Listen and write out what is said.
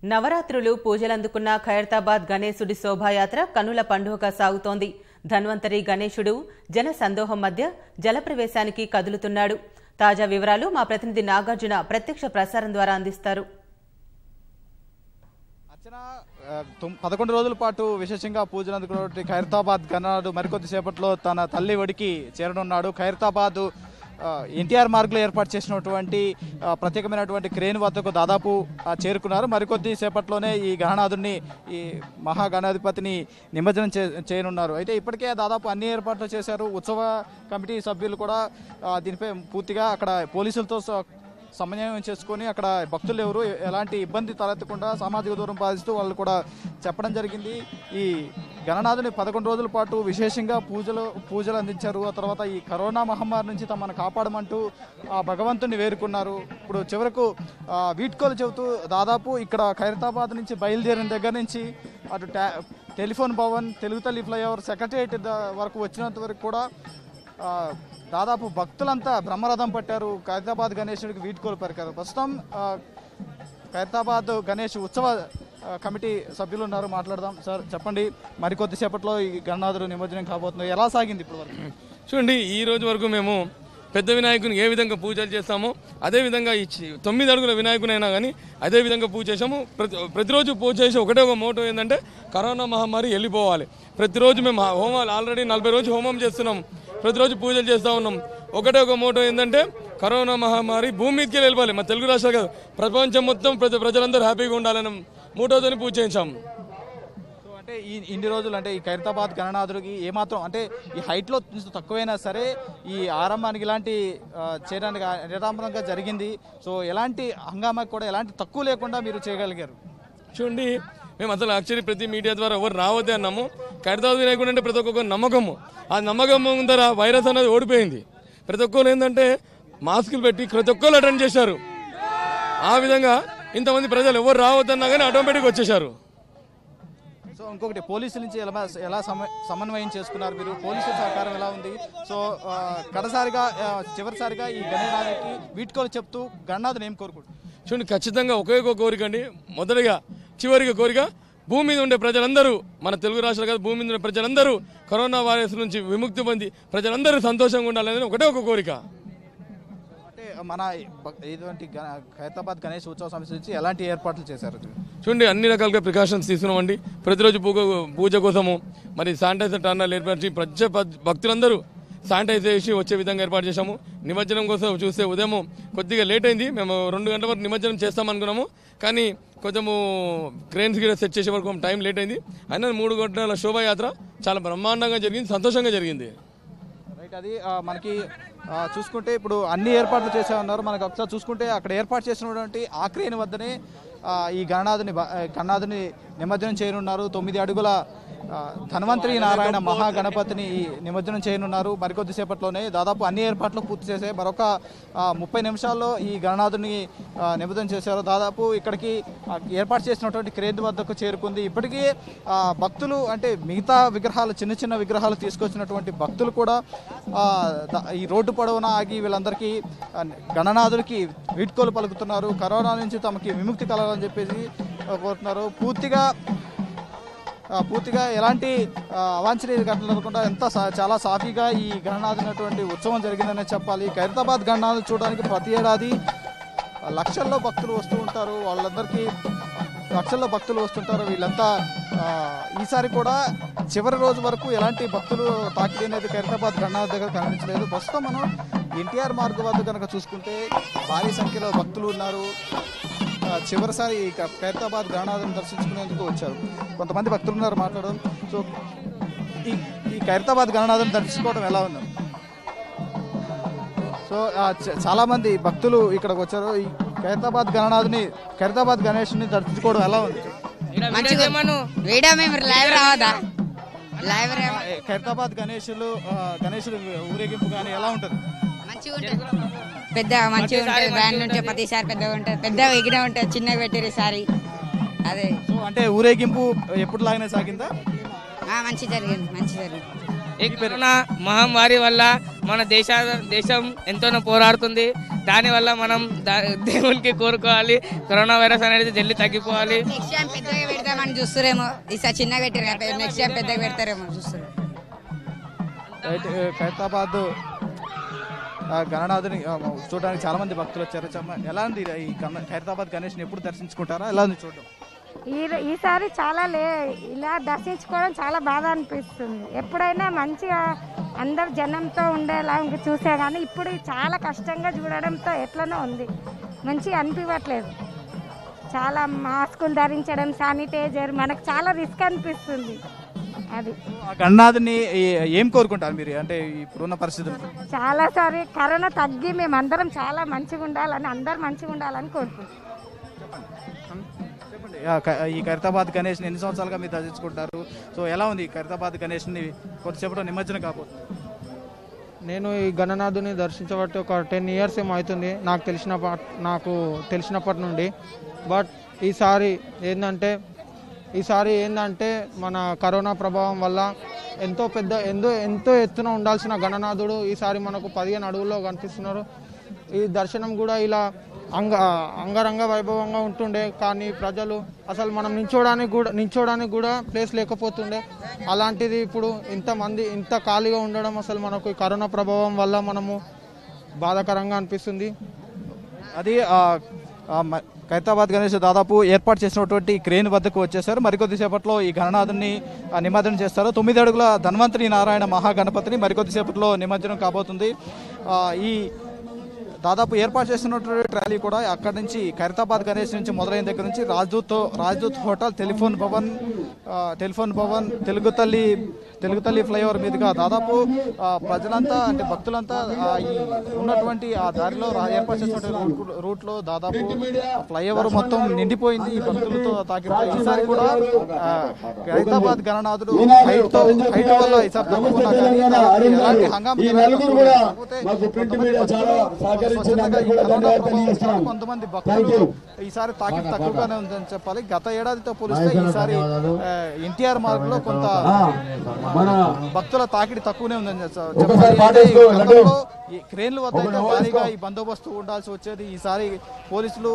నవరాత్రులు పూజలందుకున్న ఖైరతాబాద్ గణేశుడి శోభాయాత్ర కనుల పండుగగా సాగుతోంది. ధన్వంతరి గణేశుడు జన సందోహం మధ్య జలప్రవేశానికి కదులుతున్నాడు. తాజా వివరాలు మా ప్రతినిధి నాగార్జున ప్రత్యక్ష ప్రసారం ద్వారా అందిస్తారు. 11 రోజుల పాటు విశేషంగా పూజలు అందుకున్నటువంటి ఖైరతాబాద్ గణనాథుడు మరికొద్దిసేపట్లో తన తల్లి ఒడికి చేరనున్నాడు. ఖైరతాబాద్ ఎన్టీఆర్ మార్గ్లో ఏర్పాటు చేసినటువంటి ప్రత్యేకమైనటువంటి క్రేన్ వద్దకు దాదాపు చేరుకున్నారు. మరికొద్ది సేపట్లోనే ఈ గణనాథుడిని, ఈ మహాగణాధిపతిని నిమజ్జనం చేయనున్నారు. అయితే ఇప్పటికే దాదాపు అన్ని ఏర్పాట్లు చేశారు. ఉత్సవ కమిటీ సభ్యులు కూడా దీనిపై పూర్తిగా అక్కడ పోలీసులతో సమన్వయం చేసుకొని అక్కడ భక్తులు ఎవరు ఎలాంటి ఇబ్బంది తలెత్తకుండా సామాజిక దూరం పాటిస్తూ వాళ్ళు కూడా చెప్పడం జరిగింది. ఈ గణనాథుని 11 రోజుల పాటు విశేషంగా పూజలు అందించారు. ఆ తర్వాత ఈ కరోనా మహమ్మారి నుంచి తమను కాపాడమంటూ ఆ భగవంతుని వేరుకున్నారు. ఇప్పుడు చివరకు వీడ్కోలు చెబుతూ దాదాపు ఇక్కడ ఖైరతాబాద్ నుంచి బయలుదేరిన దగ్గర నుంచి అటు టెలిఫోన్ భవన్, తెలుగుతల్లి ఫ్లైఓవర్, సెక్రటరియట్ వరకు వచ్చినంత వరకు కూడా దాదాపు భక్తులంతా బ్రహ్మరథం పట్టారు. ఖైరతాబాద్ గణేశుడికి వీడ్కోలు పలికారు. ప్రస్తుతం ఖైరతాబాద్ గణేష్ ఉత్సవ కమిటీ సభ్యులు ఉన్నారు, మాట్లాడదాం. సార్ చెప్పండి, మరికొద్దిసేపట్లో ఈ గణనాథుడు నిమజ్జనం కాబోతుంది, ఎలా సాగింది ఇప్పుడు వరకు? చూడండి, ఈ రోజు వరకు మేము పెద్ద వినాయకుని ఏ విధంగా పూజలు చేస్తామో అదేవిధంగా ఈ 9 అడుగుల వినాయకునైనా కానీ అదే విధంగా పూజ చేసాము. ప్రతిరోజు పూజ చేసి ఒకటే ఒక మోటో ఏంటంటే కరోనా మహమ్మారి వెళ్ళిపోవాలి. ప్రతిరోజు మేము హోమాలు ఆల్రెడీ 40 రోజులు హోమం చేస్తున్నాం, ప్రతిరోజు పూజలు చేస్తూ ఉన్నాం. ఒకటే ఒక మోటో ఏంటంటే కరోనా మహమ్మారి భూమి మీదకి వెళ్ళిపోవాలి. మా తెలుగు రాష్ట్రాలు కాదు, ప్రపంచం మొత్తం ప్రజలందరూ హ్యాపీగా ఉండాలని మోటోతోని పూజ చేయించాం. అంటే ఇన్ని రోజులు అంటే ఈ ఖైరతాబాద్ గణనాథుడికి ఏమాత్రం అంటే ఈ హైట్లో తక్కువైనా సరే ఈ ఆరంభానికి ఇలాంటి చేయడానికి నిరాంబరంగా జరిగింది. సో ఎలాంటి హంగామాకి కూడా ఎలాంటి తక్కువ లేకుండా మీరు చేయగలిగారు. చూడండి, మేము అసలు యాక్చువల్లీ ప్రతి మీడియా ద్వారా ఎవరు రావద్దే అన్నాము. ఖైరతాబాద్ వినాయకుడు అంటే ప్రతి ఒక్కొక్క నమ్మకము, ఆ నమ్మకం ముందర వైరస్ అనేది ఓడిపోయింది. ప్రతి ఒక్కరు ఏంటంటే మాస్కులు పెట్టి ప్రతి ఒక్కరు అటెండ్ చేశారు. ఆ విధంగా ఇంతమంది ప్రజలు ఎవరు రావద్దన్నా కానీ ఆటోమేటిక్గా వచ్చేసారు. సో ఇంకొకటి, పోలీసుల నుంచి ఎలా సమన్వయం చేసుకున్నారు మీరు? పోలీసుల సహకారం ఎలా ఉంది? సో చివరిసారిగా ఈ గణనాథుడికి వీడ్కోలు చెప్తూ గణనాథుని ఏం కోరుకుంటారు? చూడండి, ఖచ్చితంగా ఒకే ఒక కోరిక అండి. మొదటిగా చివరిగా కోరిక, భూమి మీద ఉండే ప్రజలందరూ, మన తెలుగు రాష్ట్రాలు కాదు, భూమి మీద ఉండే ప్రజలందరూ కరోనా వైరస్ నుంచి విముక్తి పొంది ప్రజలందరూ సంతోషంగా ఉండాలనేది ఒకటే ఒక కోరిక. అంటే మన ఇటువంటి ఖైరతాబాద్ గణేష్ ఉత్సవ సమితి నుంచి ఎలాంటి ఏర్పాట్లు చేశారు? చూడండి, అన్ని రకాలుగా ప్రికాషన్స్ తీసుకున్నామండి. ప్రతిరోజు పూజ కోసము మరి శానిటైజర్ టర్నర్లు ఏర్పాటు భక్తులందరూ శానిటైజ్ చేసి వచ్చే విధంగా ఏర్పాటు చేశాము. నిమజ్జనం కోసం చూస్తే ఉదయం కొద్దిగా లేట్ అయింది. మేము 2 గంటల వరకు నిమజ్జనం చేస్తామనుకున్నాము, కానీ కొంచెము క్రేన్స్ గిర సెట్ చేసే వరకు టైం లేట్ అయింది. అయినా 3 గంటల శోభాయాత్ర చాలా బ్రహ్మాండంగా జరిగింది, సంతోషంగా జరిగింది. రైట్, అది మనకి చూసుకుంటే ఇప్పుడు అన్ని ఏర్పాట్లు చేసే ఉన్నారు. మనకు ఒకసారి చూసుకుంటే అక్కడ ఏర్పాటు చేసినటువంటి ఆ క్రేన్ వద్దనే ఈ గణనాథుని నిమజ్జనం చేయనున్నారు. 9 అడుగుల ధన్వంతరి నారాయణ మహాగణపతిని నిమజ్జనం చేయనున్నారు. మరికొద్దిసేపట్లోనే దాదాపు అన్ని ఏర్పాట్లు పూర్తి చేసే మరొక 30 నిమిషాల్లో ఈ గణనాథుని నిమజ్జనం చేశారు. దాదాపు ఇక్కడికి ఏర్పాటు చేసినటువంటి క్రేన్ వద్దకు చేరుకుంది. ఇప్పటికీ భక్తులు అంటే మిగతా విగ్రహాలు, చిన్న చిన్న విగ్రహాలు తీసుకొచ్చినటువంటి భక్తులు కూడా ఈ రోడ్డు పొడవునా ఆగి వీళ్ళందరికీ గణనాథుడికి వీడ్కోలు పలుకుతున్నారు. కరోనా నుంచి తమకి విముక్తి కలగాలని చెప్పేసి కోరుతున్నారు. పూర్తిగా ఎలాంటి అవాంఛనీయ ఘటనలు లేకుండా చాలా సాఫీగా ఈ గణనాథునటువంటి ఉత్సవం జరిగిందనే చెప్పాలి. ఖైరతాబాద్ గణనాథుని చూడడానికి ప్రతి ఏడాది లక్షల్లో భక్తులు వస్తూ ఉంటారు. వాళ్ళందరికీ లక్షల్లో భక్తులు వస్తుంటారు. వీళ్ళంతా ఈసారి కూడా చివరి రోజు వరకు ఎలాంటి భక్తులు తాకిడి అనేది ఖైరతాబాద్ గణనాథ్ దగ్గర కనిపించలేదు. ప్రస్తుతం మనం ఎన్టీఆర్ మార్గ్ వద్ద కనుక చూసుకుంటే భారీ సంఖ్యలో భక్తులు ఉన్నారు. చివరిసారి ఖైరతాబాద్ గణనాథుని దర్శించుకునేందుకు వచ్చారు. కొంతమంది భక్తులు ఉన్నారు, మాట్లాడడం. సో ఈ ఖైరతాబాద్ గణనాథుని దర్శించుకోవడం ఎలా ఉంది? సో చాలా మంది భక్తులు ఇక్కడికి వచ్చారు. ఈ ఖైరతాబాద్ గణేషుని దర్శించుకోవడం ఎలా ఉంది? ఖైరతాబాద్ గణేశుడు ఊరేగింపు కానీ ఎలా ఉంటుంది? మంచిగా ఉంటుంది. వ్యాన్ ఉంటే ప్రతిసారి పెద్దగా ఉంటుంది, పెద్ద విగ్రహం ఉంటుంది, చిన్నగా పెట్టారు సారి. అదే అంటే ఊరేగింపు ఎప్పుడు లాగానే సాగిందా? మంచి జరిగింది. ఈ కరోనా మహమ్మారి వల్ల మన దేశం ఎంతోనో పోరాడుతుంది. దానివల్ల మనం దేవునికి కోరుకోవాలి కరోనా వైరస్ అనేది జల్లి తగ్గిపోవాలి. నెక్స్ట్ టైం పెద్దగా పెడతామని చూస్తారేమో, ఈసారి చిన్నగా పెట్టారు, నెక్స్ట్ టైం పెద్దగా పెడతారేమో చూస్తారు. ఖైరతాబాద్ గణనాథుని చూడడానికి చాలా మంది భక్తులు వచ్చారు. ఎలా ఉంది ఈ ఖైరతాబాద్ గణేష్ని ఎప్పుడు దర్శించుకుంటారా? ఎలా ఉంది చూడడం? ఈసారి చాలా ఇలా దర్శించుకోవడం చాలా బాధ అనిపిస్తుంది. ఎప్పుడైనా మంచిగా అందరు జనంతో ఉండేలా చూసే కానీ ఇప్పుడు చాలా కష్టంగా చూడడంతో ఎట్లనో ఉంది, మంచిగా అనిపించట్లేదు. చాలా మాస్కులు ధరించడం, శానిటైజర్, మనకు చాలా రిస్క్ అనిపిస్తుంది. అది గణనాథుని ఏం కోరుకుంటారు మీరు అంటే ఇప్పుడున్న పరిస్థితులు? చాలాసారి కరోనా తగ్గి మేమందరం చాలా మంచిగా ఉండాలని, అందరు మంచిగా ఉండాలని కోరుకుంటాం. ఈ ఖైరతాబాద్ గణేష్ని ఎన్ని సంవత్సరాలుగా మీరు దర్శించుకుంటారు? సో ఎలా ఉంది ఖైరతాబాద్ గణేష్ని కొద్దిసేపట్లో నిమజ్జనం కాబోతుంది? నేను ఈ గణనాథుని దర్శించబట్టి ఒక 10 years ఏమో అవుతుంది నాకు తెలిసినప్పటి నుండి. బట్ ఈసారి ఏంటంటే మన కరోనా ప్రభావం వల్ల ఎంతో ఎత్తున ఉండాల్సిన గణనాథుడు ఈసారి మనకు 15 అడుగుల్లో కనిపిస్తున్నారు. ఈ దర్శనం కూడా ఇలా అంగరంగ వైభవంగా ఉంటుండే, కానీ ప్రజలు అసలు మనం నించోడానికి కూడా ప్లేస్ లేకపోతుండే. అలాంటిది ఇప్పుడు ఇంత ఖాళీగా ఉండడం అసలు మనకు కరోనా ప్రభావం వల్ల మనము బాధాకరంగా అనిపిస్తుంది. అది ఖైరతాబాద్ గణేష్ దాదాపు ఏర్పాటు చేసినటువంటి క్రేన్ వద్దకు వచ్చేసారు. మరికొద్దిసేపట్లో ఈ గణనాథుని నిమజ్జనం చేస్తారు. 9 అడుగుల ధన్వంతరి నారాయణ మహాగణపతిని మరికొద్దిసేపట్లో నిమజ్జనం కాబోతుంది. ఈ దాదాపు ఏర్పాటు చేస్తున్నటువంటి ట్రాలీ కూడా అక్కడి నుంచి ఖైరతాబాద్ గణేష్ నుంచి మొదలైన దగ్గర నుంచి రాజ్దూత్ హోటల్, టెలిఫోన్ భవన్, తెలుగు తల్లి ఫ్లైఓవర్ మీదుగా దాదాపు ప్రజలంతా అంటే భక్తులంతా ఈ ఉన్నటువంటి ఆ దారిలో ఏర్పాటు చేసినటువంటి రూట్లో దాదాపు ఫ్లైఓవర్ మొత్తం నిండిపోయింది ఈ భక్తులతో తాకిడితో. ఈసారి కూడా ఖైరతాబాద్ గణనాథుడు హైట్ వల్ల ఈసారి తక్కువ ఎలాంటి హంగామా కొంతమంది భక్తులు ఈసారి తాకిడి తక్కువగానే ఉందని చెప్పాలి. గత ఏడాదితో పోలిస్తే ఈసారి ఎన్టీఆర్ మార్గ్ లో కొంత భక్తుల తాకిడి తక్కువనే ఉందని చెప్పాలి. క్రేన్ల వద్ద భారీగా ఈ బందోబస్తు ఉండాల్సి వచ్చేది. ఈసారి పోలీసులు